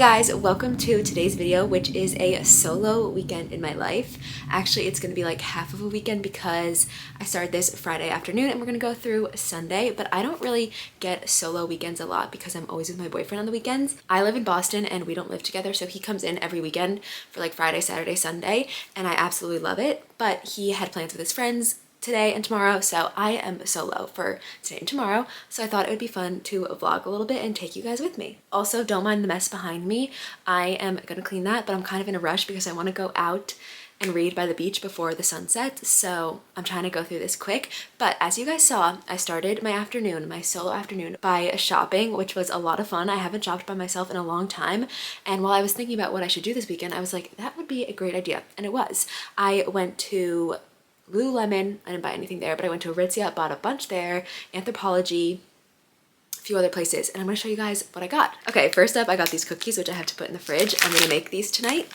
guys, welcome to today's video, which is a solo weekend in my life. Actually, it's going to be like half of a weekend because I started this Friday afternoon and we're going to go through Sunday, but I don't really get solo weekends a lot because I'm always with my boyfriend on the weekends. I live in Boston and we don't live together, so he comes in every weekend for like Friday, Saturday, Sunday, and I absolutely love it, but he had plans with his friends today and tomorrow, so I am solo for today and tomorrow, so I thought it would be fun to vlog a little bit and take you guys with me. Also, don't mind the mess behind me. I am gonna clean that, but I'm kind of in a rush because I want to go out and read by the beach before the sun sets, so I'm trying to go through this quick. But as you guys saw, I started my afternoon, my solo afternoon, by shopping, which was a lot of fun. I haven't shopped by myself in a long time, and while I was thinking about what I should do this weekend, I was like, that would be a great idea, and it was. I went to Lululemon. I didn't buy anything there, but I went to Aritzia, bought a bunch there, Anthropologie, a few other places, and I'm gonna show you guys what I got. Okay, first up, I got these cookies, which I have to put in the fridge. I'm gonna make these tonight.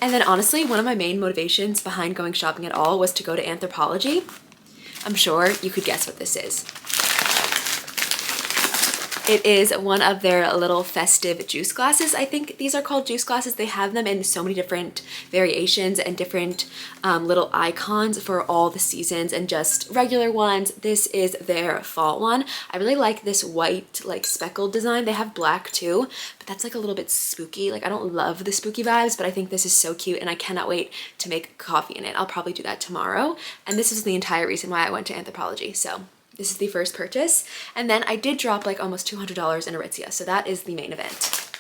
And then honestly, one of my main motivations behind going shopping at all was to go to Anthropologie. I'm sure you could guess what this is. It is one of their little festive juice glasses. I think these are called juice glasses. They have them in so many different variations and different little icons for all the seasons and just regular ones. This is their fall one. I really like this white like speckled design. They have black too, but that's like a little bit spooky. Like I don't love the spooky vibes, but I think this is so cute and I cannot wait to make coffee in it. I'll probably do that tomorrow. And this is the entire reason why I went to Anthropologie. So this is the first purchase. And then I did drop like almost $200 in Aritzia, so that is the main event.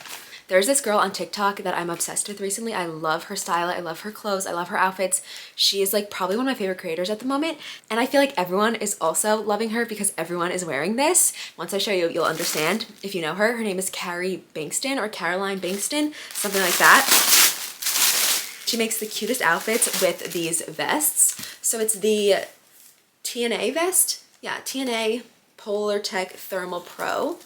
There's this girl on TikTok that I'm obsessed with recently. I love her style, I love her clothes, I love her outfits. She is like probably one of my favorite creators at the moment, and I feel like everyone is also loving her because everyone is wearing this. Once I show you, you'll understand if you know her. Her name is Carrie Bankston or Caroline Bankston, something like that. She makes the cutest outfits with these vests. So it's the TNA vest. Yeah, TNA Polar Tech Thermal Pro.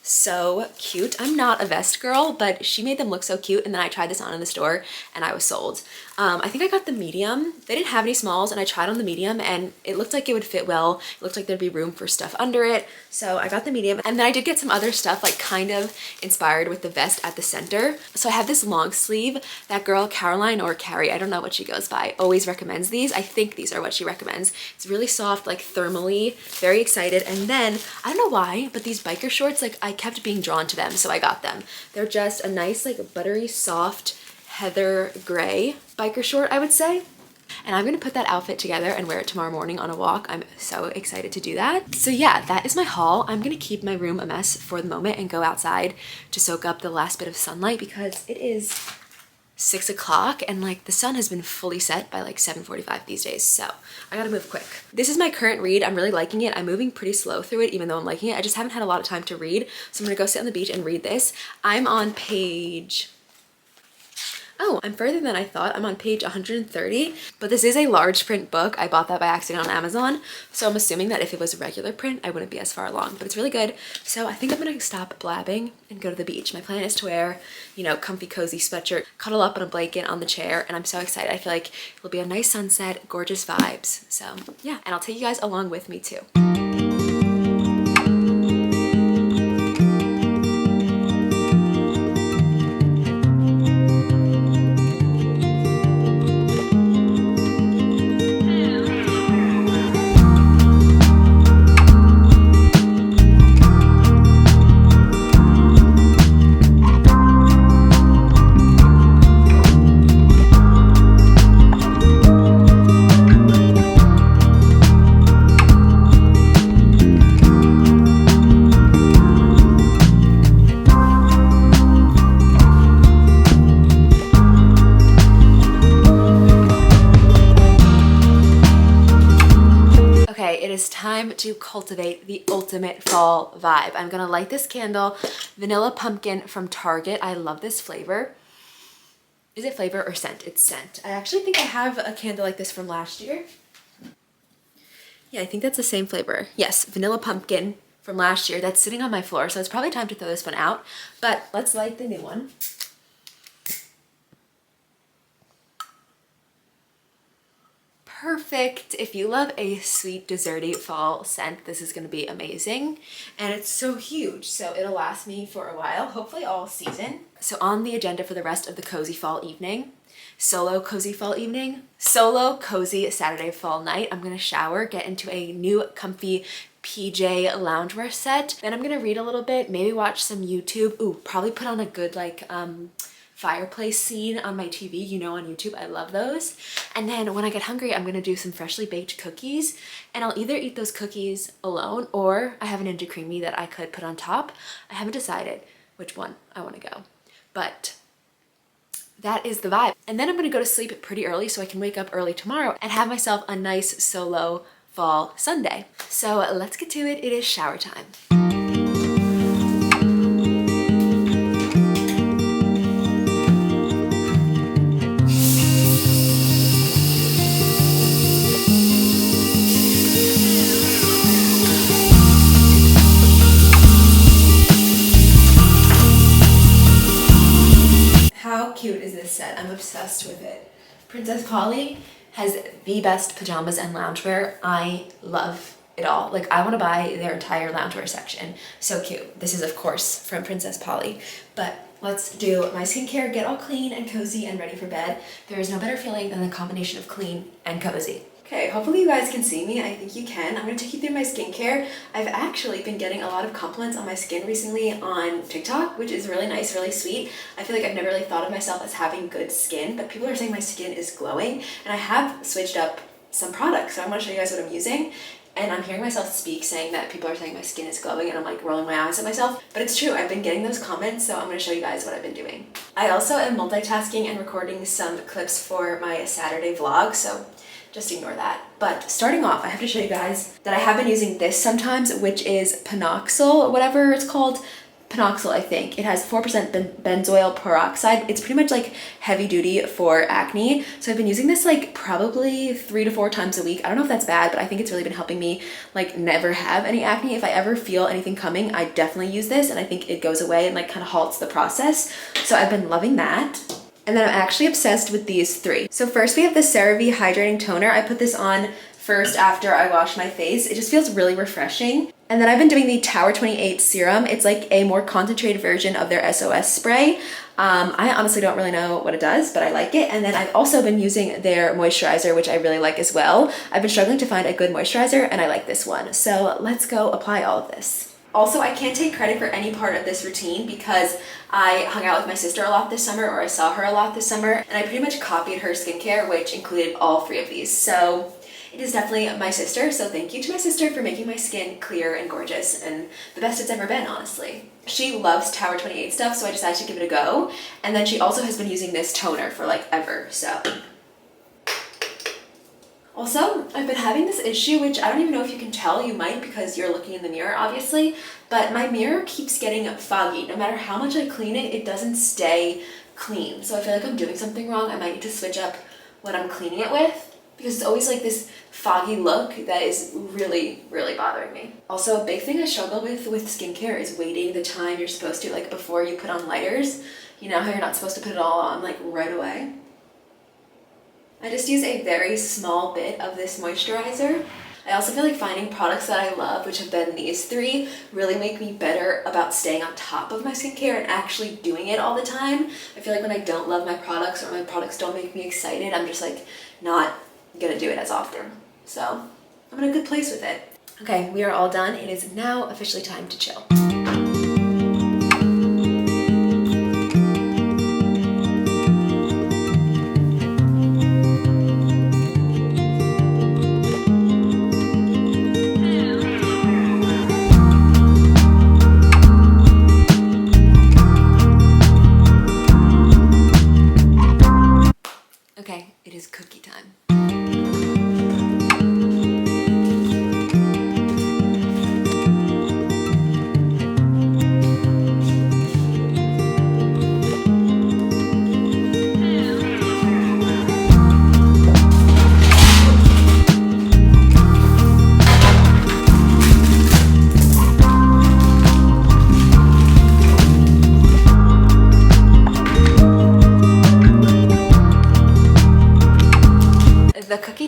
So cute. I'm not a vest girl, but she made them look so cute, and then I tried this on in the store and I was sold. I think I got the medium. They didn't have any smalls and I tried on the medium and it looked like it would fit well. It looked like there'd be room for stuff under it. So I got the medium, and then I did get some other stuff like kind of inspired with the vest at the center. So I have this long sleeve. That girl Caroline or Carrie, I don't know what she goes by, always recommends these. I think these are what she recommends. It's really soft, like thermally, very excited. And then I don't know why, but these biker shorts, like I kept being drawn to them, so I got them. They're just a nice like buttery soft heather gray biker short, I would say. And I'm gonna put that outfit together and wear it tomorrow morning on a walk. I'm so excited to do that. So yeah, that is my haul. I'm gonna keep my room a mess for the moment and go outside to soak up the last bit of sunlight because it is 6 o'clock and like the sun has been fully set by like 7:45 these days, so I gotta move quick. This is my current read. I'm really liking it. I'm moving pretty slow through it even though I'm liking it. I just haven't had a lot of time to read, so I'm gonna go sit on the beach and read this. I'm on page... Oh, I'm further than I thought. I'm on page 130, but this is a large print book. I bought that by accident on Amazon, so I'm assuming that if it was regular print, I wouldn't be as far along, but it's really good. So I think I'm gonna stop blabbing and go to the beach. My plan is to wear, you know, comfy, cozy sweatshirt, cuddle up on a blanket on the chair, and I'm so excited. I feel like it'll be a nice sunset, gorgeous vibes. So yeah, and I'll take you guys along with me too. It is time to cultivate the ultimate fall vibe. I'm gonna light this candle, Vanilla Pumpkin from Target. I love this flavor. Is it flavor or scent? It's scent. I actually think I have a candle like this from last year. Yeah, I think that's the same flavor. Yes, Vanilla Pumpkin from last year. That's sitting on my floor, so it's probably time to throw this one out. But let's light the new one. perfect. If you love a sweet desserty fall scent, this is gonna be amazing. And it's so huge, so it'll last me for a while, hopefully all season. So on the agenda for the rest of the cozy fall evening, solo cozy fall evening, solo cozy Saturday fall night, I'm gonna shower, get into a new comfy PJ loungewear set. Then I'm gonna read a little bit, maybe watch some YouTube. Ooh, probably put on a good like fireplace scene on my TV, you know, on YouTube. I love those. And then when I get hungry, I'm gonna do some freshly baked cookies, and I'll either eat those cookies alone or I have an Ninja Creamy that I could put on top. I haven't decided which one I wanna go, but that is the vibe. And then I'm gonna go to sleep pretty early so I can wake up early tomorrow and have myself a nice solo fall Sunday. So let's get to it. It is shower time. How cute is this set? I'm obsessed with it. Princess Polly has the best pajamas and loungewear. I love it all. Like, I want to buy their entire loungewear section. So cute. This is of course from Princess Polly, but let's do my skincare, get all clean and cozy and ready for bed. There is no better feeling than the combination of clean and cozy. Okay, hopefully you guys can see me. I think you can. I'm gonna take you through my skincare. I've actually been getting a lot of compliments on my skin recently on TikTok, which is really nice, really sweet. I feel like I've never really thought of myself as having good skin, but people are saying my skin is glowing, and I have switched up some products, so I'm gonna show you guys what I'm using. And I'm hearing myself speak saying that people are saying my skin is glowing, and I'm like rolling my eyes at myself, but it's true. I've been getting those comments, so I'm gonna show you guys what I've been doing. I also am multitasking and recording some clips for my Saturday vlog, so just ignore that. But starting off, I have to show you guys that I have been using this sometimes, which is Panoxyl, whatever it's called. Panoxyl, I think. It has 4% benzoyl peroxide. It's pretty much like heavy duty for acne. So I've been using this like probably 3 to 4 times a week. I don't know if that's bad, but I think it's really been helping me like never have any acne. If I ever feel anything coming, I definitely use this, and I think it goes away and like kind of halts the process. So I've been loving that. And then I'm actually obsessed with these 3. So first we have the CeraVe Hydrating Toner. I put this on first after I wash my face. It just feels really refreshing. And then I've been doing the Tower 28 Serum. It's like a more concentrated version of their SOS spray. I honestly don't really know what it does, but I like it. And then I've also been using their moisturizer, which I really like as well. I've been struggling to find a good moisturizer, and I like this one. So let's go apply all of this. Also, I can't take credit for any part of this routine because I hung out with my sister a lot this summer, or I saw her a lot this summer, and I pretty much copied her skincare, which included all 3 of these. So it is definitely my sister, so thank you to my sister for making my skin clear and gorgeous, and the best it's ever been, honestly. She loves Tower 28 stuff, so I decided to give it a go. And then she also has been using this toner for like ever, so. Also, I've been having this issue, which I don't even know if you can tell. You might because you're looking in the mirror, obviously, but my mirror keeps getting foggy. No matter how much I clean it, it doesn't stay clean. So I feel like I'm doing something wrong. I might need to switch up what I'm cleaning it with, because it's always like this foggy look that is really, really bothering me. Also, a big thing I struggle with skincare is waiting the time you're supposed to, like before you put on lighters. You know how you're not supposed to put it all on like right away? I just use a very small bit of this moisturizer. I also feel like finding products that I love, which have been these 3, really make me better about staying on top of my skincare and actually doing it all the time. I feel like when I don't love my products, or my products don't make me excited, I'm just like not gonna do it as often. So I'm in a good place with it. Okay, we are all done. It is now officially time to chill. Okay, it is cookie time.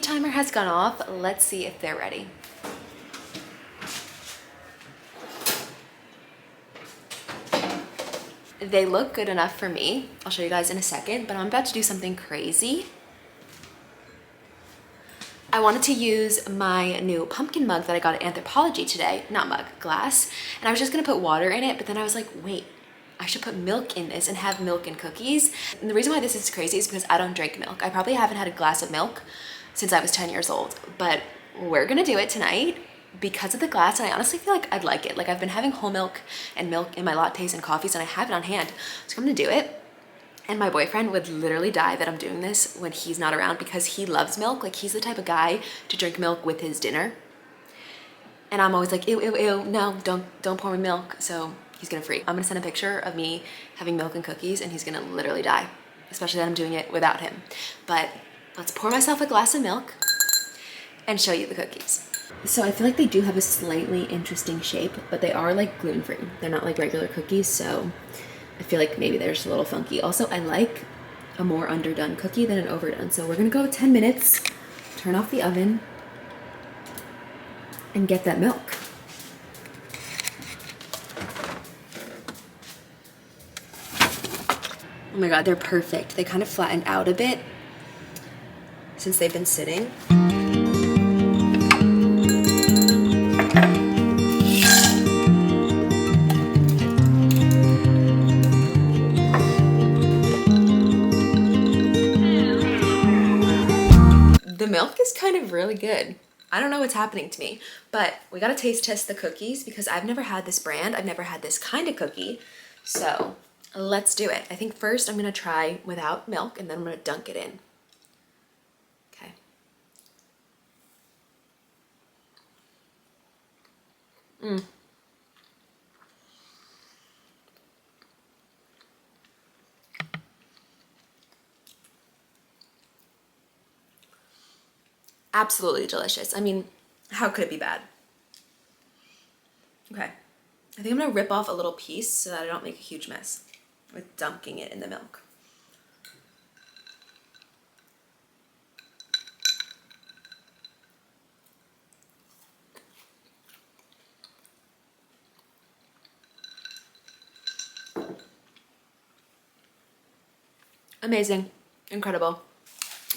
timer has gone off. Let's see if they're ready. They look good enough for me. I'll show you guys in a second, but I'm about to do something crazy. I wanted to use my new pumpkin mug that I got at Anthropologie today, not mug, glass, and I was just gonna put water in it, but then I was like, wait, I should put milk in this and have milk and cookies. And the reason why this is crazy is because I don't drink milk. I probably haven't had a glass of milk since I was 10 years old, but we're gonna do it tonight because of the glass, and I honestly feel like I'd like it. Like, I've been having whole milk and milk in my lattes and coffees, and I have it on hand, so I'm gonna do it. And my boyfriend would literally die that I'm doing this when he's not around because he loves milk. Like, he's the type of guy to drink milk with his dinner. And I'm always like, ew, ew, ew, no, don't pour me milk. So he's gonna freak. I'm gonna send a picture of me having milk and cookies and he's gonna literally die, especially that I'm doing it without him. But let's pour myself a glass of milk and show you the cookies. So I feel like they do have a slightly interesting shape, but they are like gluten-free. They're not like regular cookies, so I feel like maybe they're just a little funky. Also, I like a more underdone cookie than an overdone. So we're gonna go 10 minutes, turn off the oven, and get that milk. Oh my God, they're perfect. They kind of flattened out a bit since they've been sitting. The milk is kind of really good. I don't know what's happening to me, but we gotta taste test the cookies because I've never had this brand. I've never had this kind of cookie. So let's do it. I think first I'm gonna try without milk and then I'm gonna dunk it in. Okay. Absolutely delicious. I mean, how could it be bad? Okay, I think I'm gonna rip off a little piece so that I don't make a huge mess with dunking it in the milk. Amazing, incredible.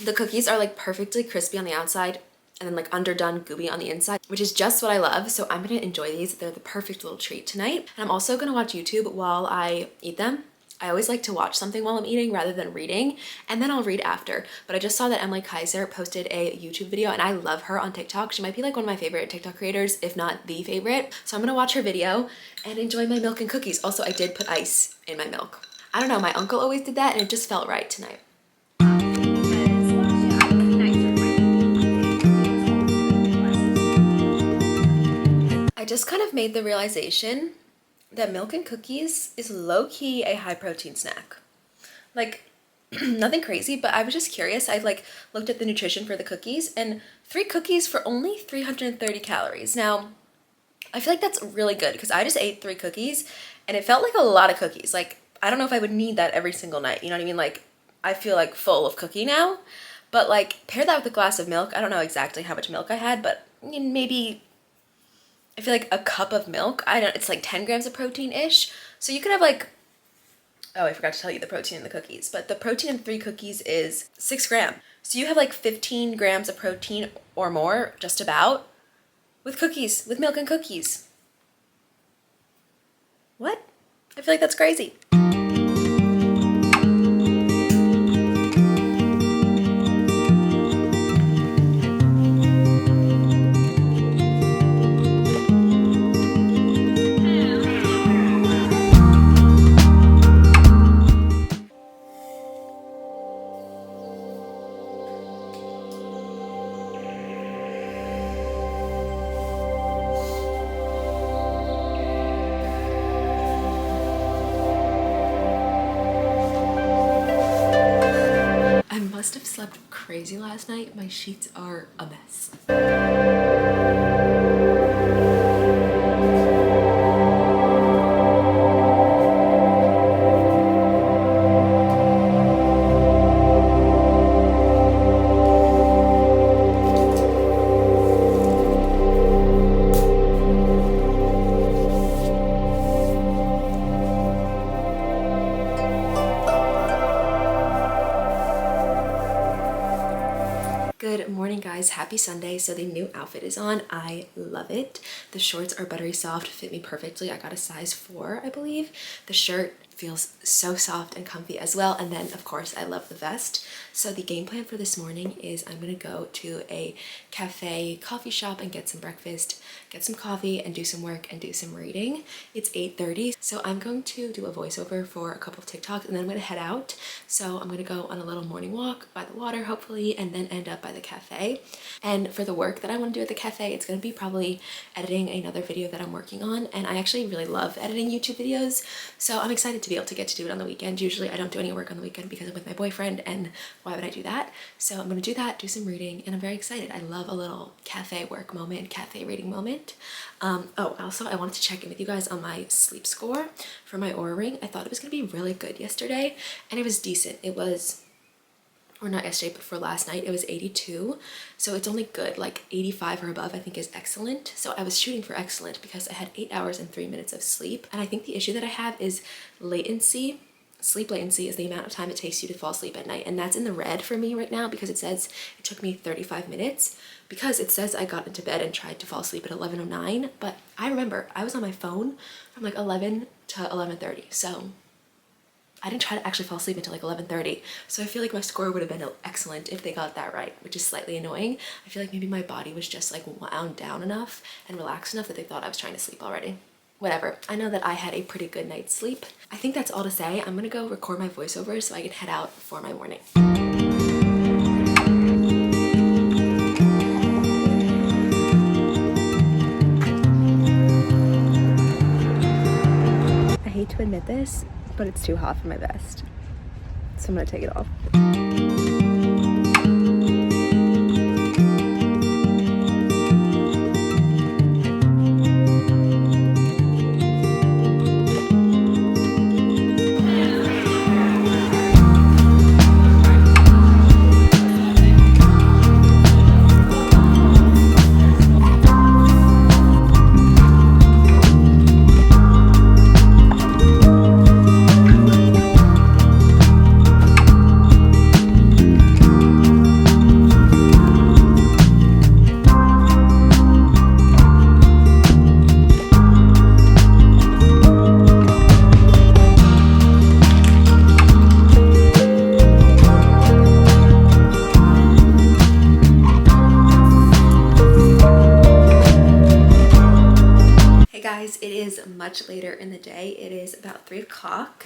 The cookies are like perfectly crispy on the outside and then like underdone gooey on the inside, which is just what I love. So I'm gonna enjoy these. They're the perfect little treat tonight. And I'm also gonna watch YouTube while I eat them. I always like to watch something while I'm eating rather than reading, and then I'll read after. But I just saw that Emily Kaiser posted a YouTube video and I love her on TikTok. She might be like one of my favorite TikTok creators, if not the favorite. So I'm gonna watch her video and enjoy my milk and cookies. Also, I did put ice in my milk. I don't know, my uncle always did that and it just felt right tonight. I just kind of made the realization that milk and cookies is low-key a high-protein snack. Like, nothing crazy, but I was just curious. I like looked at the nutrition for the cookies and 3 cookies for only 330 calories. Now, I feel like that's really good because I just ate 3 cookies and it felt like a lot of cookies. Like, I don't know if I would need that every single night. You know what I mean? Like, I feel like full of cookie now, but like pair that with a glass of milk. I don't know exactly how much milk I had, but maybe I feel like a cup of milk. It's like 10 grams of protein-ish. So you could have like, oh, I forgot to tell you the protein in the cookies, but the protein in 3 cookies is 6 grams. So you have like 15 grams of protein or more, just about, with cookies, with milk and cookies. What? I feel like that's crazy. I must have slept crazy last night. My sheets are a mess. Good morning, guys. Happy Sunday. So the new outfit is on. I love it. The shorts are buttery soft, fit me perfectly. I got a size 4, I believe. The shirt feels so soft and comfy as well. And then of course I love the vest. So the game plan for this morning is I'm gonna go to a cafe coffee shop and get some breakfast, get some coffee and do some work and do some reading. It's 8:30, so I'm going to do a voiceover for a couple of TikToks and then I'm gonna head out. So I'm gonna go on a little morning walk by the water hopefully and then end up by the cafe. And for the work that I want to do at the cafe, it's gonna be probably editing another video that I'm working on, and I actually really love editing YouTube videos, so I'm excited to be able to get to do it on the weekend. Usually I don't do any work on the weekend because I'm with my boyfriend, and why would I do that? So I'm gonna do that, do some reading, and I'm very excited. I love a little cafe work moment, cafe reading moment. Oh, also I wanted to check in with you guys on my sleep score for my Oura Ring. I thought it was gonna be really good yesterday, and it was decent. It was, or not yesterday, but for last night, it was 82. So it's only good, like 85 or above I think is excellent. So I was shooting for excellent because I had 8 hours and 3 minutes of sleep. And I think the issue that I have is latency. Sleep latency is the amount of time it takes you to fall asleep at night. And that's in the red for me right now because it says it took me 35 minutes because it says I got into bed and tried to fall asleep at 11:09. But I remember I was on my phone from like 11 to 11:30. So I didn't try to actually fall asleep until like 11:30. So I feel like my score would have been excellent if they got that right, which is slightly annoying. I feel like maybe my body was just like wound down enough and relaxed enough that they thought I was trying to sleep already. Whatever, I know that I had a pretty good night's sleep. I think that's all to say. I'm gonna go record my voiceover so I can head out for my morning. I hate to admit this, but it's too hot for my vest. So I'm gonna take it off. It is much later in the day. It is about 3 o'clock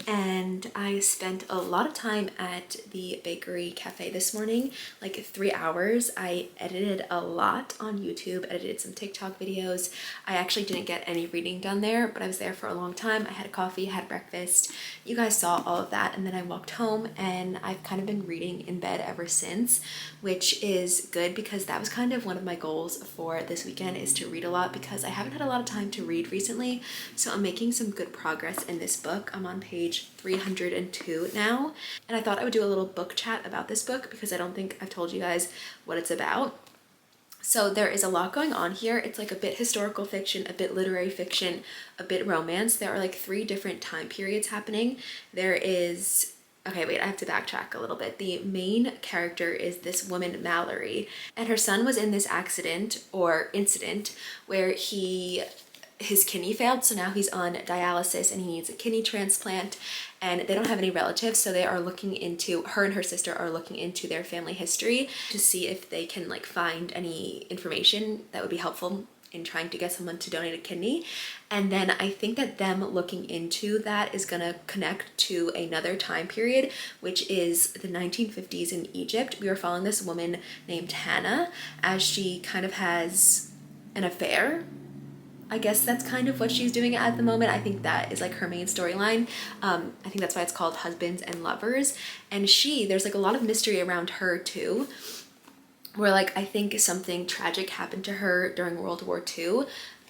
and I spent a lot of time at the bakery cafe this morning, like 3 hours. I edited a lot on YouTube, edited some TikTok videos. I actually didn't get any reading done there, but I was there for a long time. I had a coffee, had breakfast. You guys saw all of that, and then I walked home and I've kind of been reading in bed ever since, which is good because that was kind of one of my goals for this weekend, is to read a lot because I haven't had a lot of time to read recently. So I'm making some good progress in this book. I'm on page 302 now, and I thought I would do a little book chat about this book because I don't think I've told you guys what it's about. So there is a lot going on here. It's like a bit historical fiction, a bit literary fiction, a bit romance. There are like 3 different time periods happening. There is, okay, wait, I have to backtrack a little bit. The main character is this woman, Mallory, and her son was in this accident or incident where his kidney failed, so now he's on dialysis and he needs a kidney transplant, and they don't have any relatives, so they are looking into, her and her sister are looking into their family history to see if they can like find any information that would be helpful in trying to get someone to donate a kidney. And then I think that them looking into that is gonna connect to another time period, which is the 1950s in Egypt. We are following this woman named Hannah as she kind of has an affair. I guess that's kind of what she's doing at the moment. I think that is like her main storyline. I think that's why it's called Husbands and Lovers. And there's like a lot of mystery around her too, where like I think something tragic happened to her during World War II,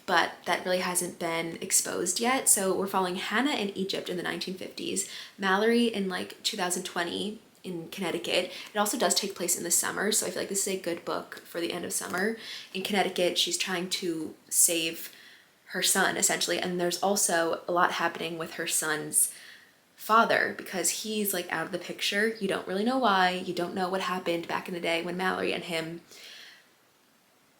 but that really hasn't been exposed yet. So we're following Hannah in Egypt in the 1950s, Mallory in like 2020 in Connecticut. It also does take place in the summer, so I feel like this is a good book for the end of summer. In Connecticut, she's trying to save her son essentially, and there's also a lot happening with her son's father, because he's like out of the picture. You don't really know why. You don't know what happened back in the day when Mallory and him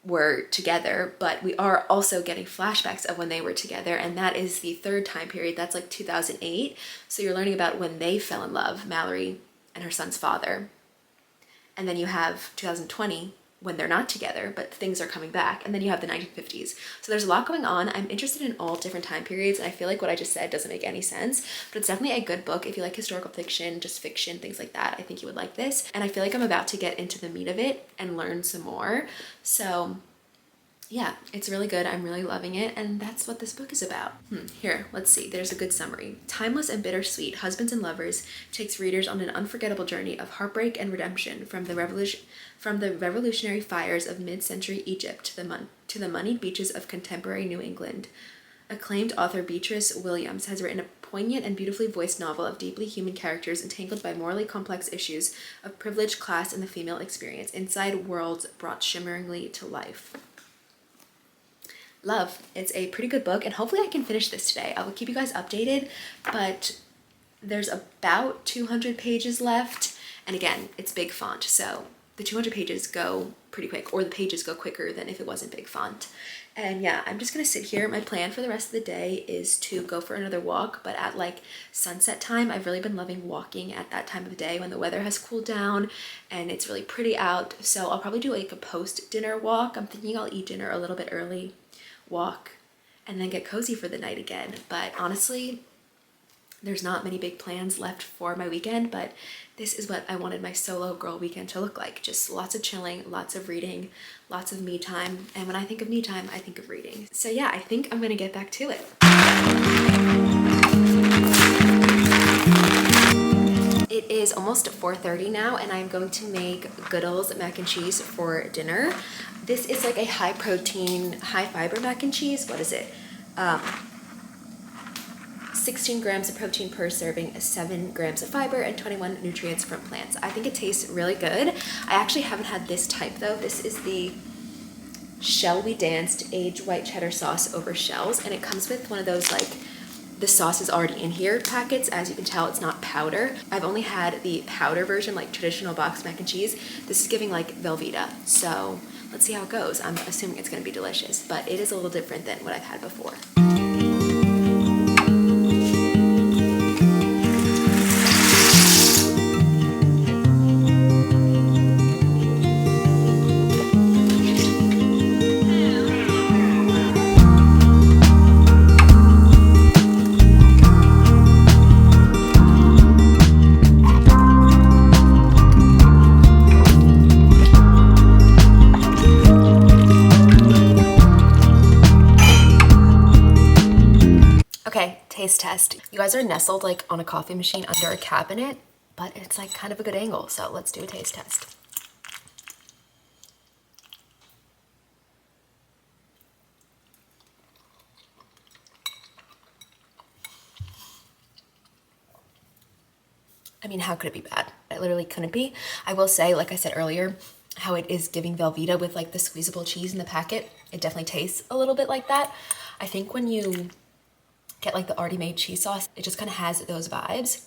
were together, but we are also getting flashbacks of when they were together, and that is the third time period. That's like 2008. So you're learning about when they fell in love, Mallory and her son's father. And then you have 2020 when they're not together, but things are coming back. And then you have the 1950s. So there's a lot going on. I'm interested in all different time periods, and I feel like what I just said doesn't make any sense, but it's definitely a good book. If you like historical fiction, just fiction, things like that, I think you would like this. And I feel like I'm about to get into the meat of it and learn some more. So yeah, it's really good. I'm really loving it, and that's what this book is about. Here, let's see. There's a good summary. Timeless and bittersweet, Husbands and Lovers takes readers on an unforgettable journey of heartbreak and redemption from the revolutionary fires of mid-century Egypt to the moneyed beaches of contemporary New England. Acclaimed author Beatrice Williams has written a poignant and beautifully voiced novel of deeply human characters entangled by morally complex issues of privilege, class, and the female experience, inside worlds brought shimmeringly to life. Love. It's a pretty good book, and hopefully I can finish this today. I will keep you guys updated, but there's about 200 pages left, and again, it's big font, so the 200 pages go pretty quick, or the pages go quicker than if it wasn't big font. And yeah, I'm just gonna sit here. My plan for the rest of the day is to go for another walk, but at like sunset time. I've really been loving walking at that time of the day when the weather has cooled down and it's really pretty out. So I'll probably do like a post-dinner walk. I'm thinking I'll eat dinner a little bit early, walk, and then get cozy for the night again. But honestly, there's not many big plans left for my weekend, but this is what I wanted my solo girl weekend to look like. Just lots of chilling, lots of reading, lots of me time. And when I think of me time, I think of reading. So yeah, I think I'm gonna get back to it. It is almost 4:30 now, and I'm going to make Goodall's mac and cheese for dinner. This is like a high protein, high fiber mac and cheese. What is it? 16 grams of protein per serving, 7 grams of fiber, and 21 nutrients from plants. I think it tastes really good. I actually haven't had this type though. This is the Shell We Danced aged white cheddar sauce over shells, and it comes with one of those like the sauce is already in here packets. As you can tell, it's not powder. I've only had the powder version, like traditional boxed mac and cheese. This is giving like Velveeta. So let's see how it goes. I'm assuming it's gonna be delicious, but it is a little different than what I've had before. Taste test. You guys are nestled like on a coffee machine under a cabinet, but it's like kind of a good angle. So let's do a taste test. I mean, how could it be bad? It literally couldn't be. I will say, like I said earlier, how it is giving Velveeta with like the squeezable cheese in the packet. It definitely tastes a little bit like that. I think when you get like the already made cheese sauce, it just kind of has those vibes.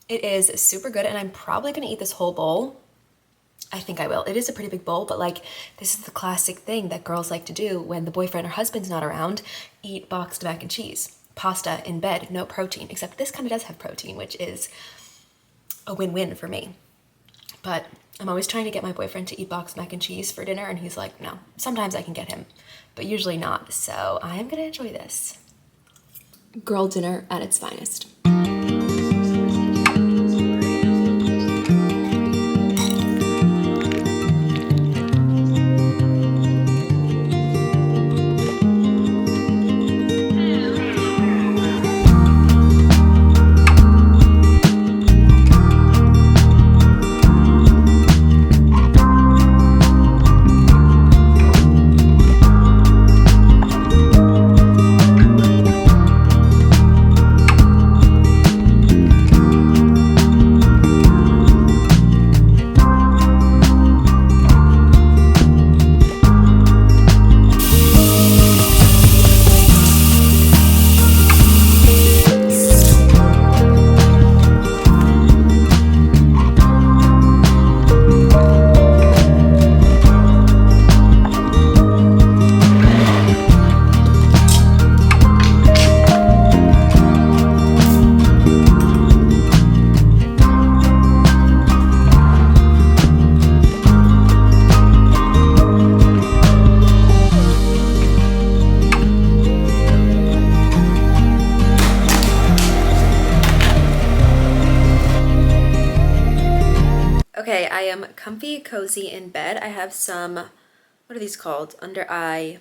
It is super good, and I'm probably gonna eat this whole bowl. I think I will. It is a pretty big bowl, but like this is the classic thing that girls like to do when the boyfriend or husband's not around: eat boxed mac and cheese. Pasta in bed, no protein, except this kind of does have protein, which is a win-win for me. But I'm always trying to get my boyfriend to eat boxed mac and cheese for dinner, and he's like, no. Sometimes I can get him, but usually not. So I am gonna enjoy this. Girl dinner at its finest. Okay, I am comfy, cozy in bed. I have some, what are these called? Under eye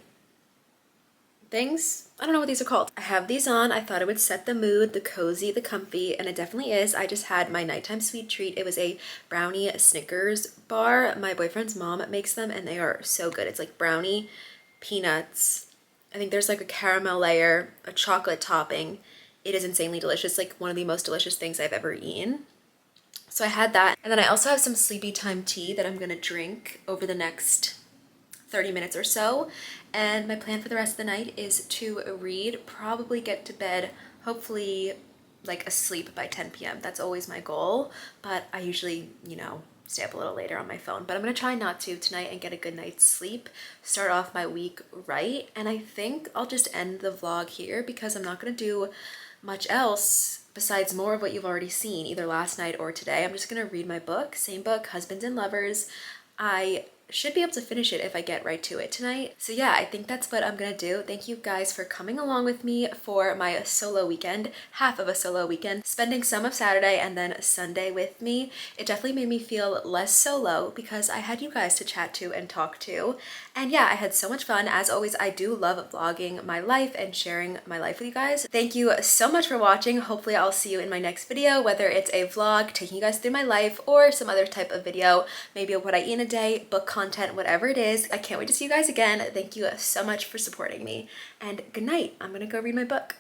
things? I don't know what these are called. I have these on. I thought it would set the mood, the cozy, the comfy, and it definitely is. I just had my nighttime sweet treat. It was a brownie Snickers bar. My boyfriend's mom makes them and they are so good. It's like brownie, peanuts. I think there's like a caramel layer, a chocolate topping. It is insanely delicious, like one of the most delicious things I've ever eaten. So I had that. And then I also have some sleepy time tea that I'm gonna drink over the next 30 minutes or so. And my plan for the rest of the night is to read, probably get to bed, hopefully like asleep by 10 p.m. That's always my goal, but I usually, stay up a little later on my phone. But I'm gonna try not to tonight and get a good night's sleep, start off my week right. And I think I'll just end the vlog here because I'm not gonna do much else besides more of what you've already seen either last night or today. I'm just gonna read my book, same book, Husbands and Lovers. I should be able to finish it if I get right to it tonight. So yeah, I think that's what I'm gonna do. Thank you guys for coming along with me for my solo weekend, half of a solo weekend, spending some of Saturday and then Sunday with me. It definitely made me feel less solo because I had you guys to chat to and talk to. And yeah, I had so much fun. As always, I do love vlogging my life and sharing my life with you guys. Thank you so much for watching. Hopefully I'll see you in my next video, whether it's a vlog taking you guys through my life or some other type of video, maybe what I eat in a day, book content, whatever it is. I can't wait to see you guys again. Thank you so much for supporting me. And good night. I'm gonna go read my book.